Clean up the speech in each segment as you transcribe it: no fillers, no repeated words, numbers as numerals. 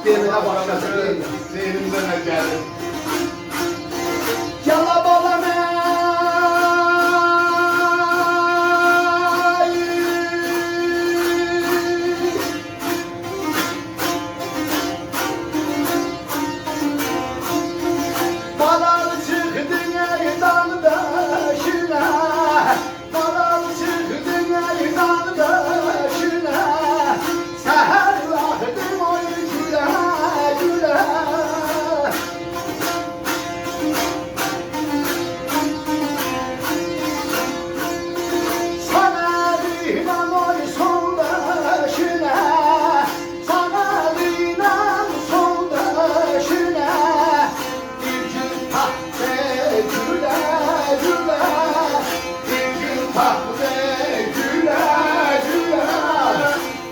Demine başladı. Zeynimden geldi. Yala bala ne? Balalı çıktın eydan başına, balalı çıktın eydan başına, seher vakti oy güle güle. Sana dinan oy son başına, sana dinan son başına. Bir gün tahte güle güle, bir gün tahte güle güle,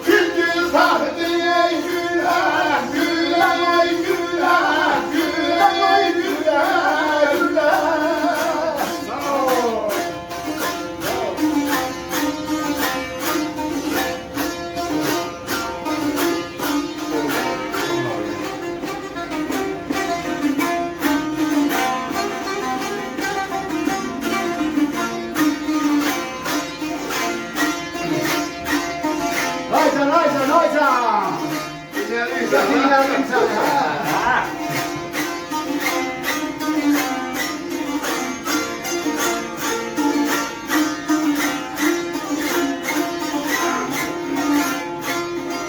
bir gün tahte güle güle güle güle güle güle. Sağ ol. Haycan haycan haycan. Dinlerim seni ha.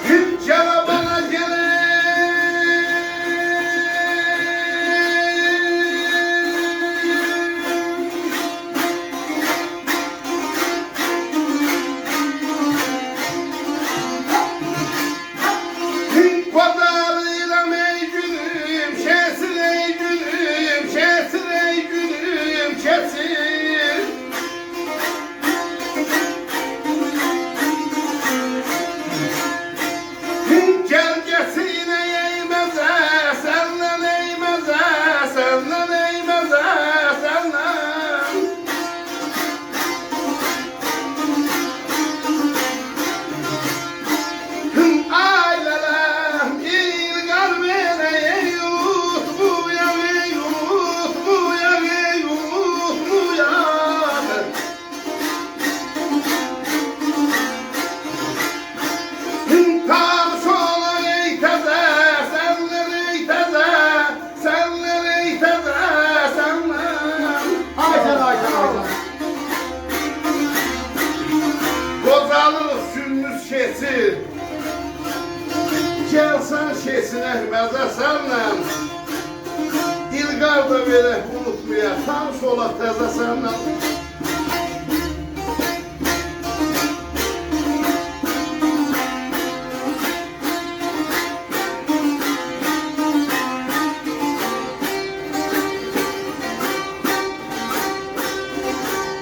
Hüccala bana Hint pazarıyla meygülüm, şesin ey gülüm, şesin ey gülüm, şesin. Hint gölgesine eğmeze, senden eğmeze, senden eğmeze, senden. Ailelem ilgar beni yut bu ya yut bu ya yut bu ya. Tam sola ey teze, senler ey teze, senler ey teze, senler. Haycan haycan haycan. Kozalı sünnüs şesi. Gelsen şesine meze senle. İlgar da böyle unutmaya, tam sola teze senle.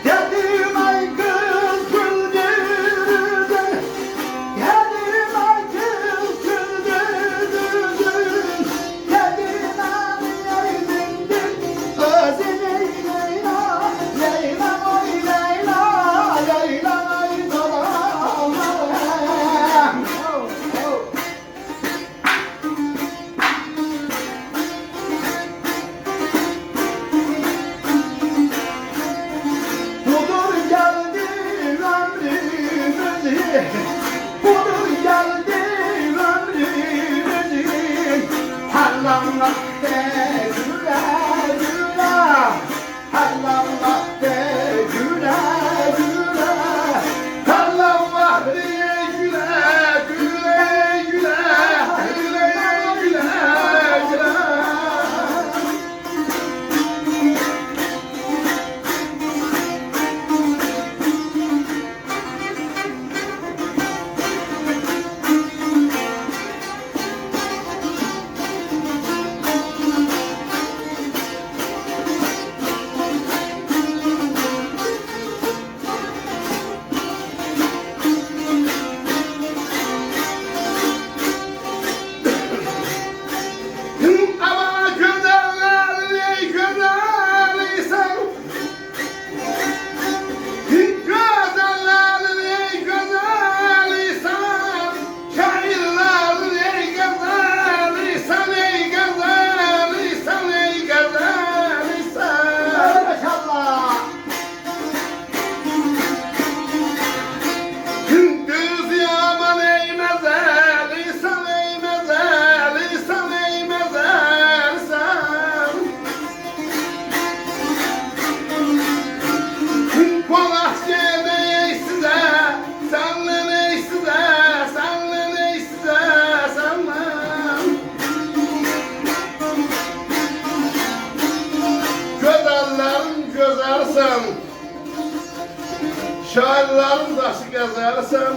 Geldim ay kız güldürdün, geldim ay kız güldürdün, geldim ay eğdindin, özüne Leyla, Leyla Şairlerin daşı gəzərsən,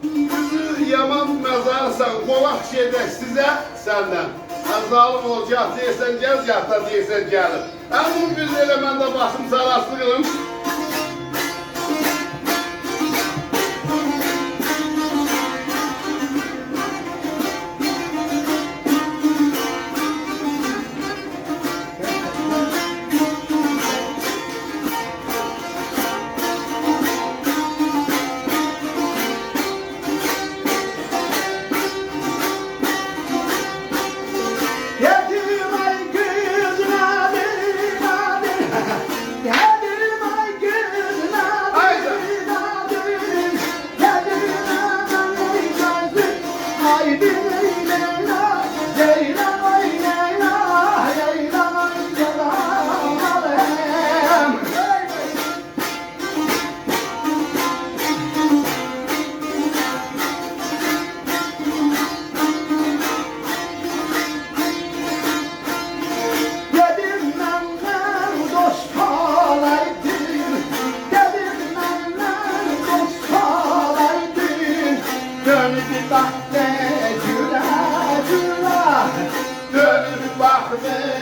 üzü yaman məzarsan, qolaq gedək sizə səndən. Zalım ol, gah deyirsən gəl, gah da deyirsən gəlir. Həmin bir elə mən də başım saraslıqım. Geldim ay kız nadir nadir. Geldim ay kız nadir nadir. Geldim ay kız haydi Leyla, Leyla ay Leyla, Leyla ay selam alem. Dedim benden dost olaydın, dedim benden dost olaydın. Dönüp bak be güle güle, dönüp bak be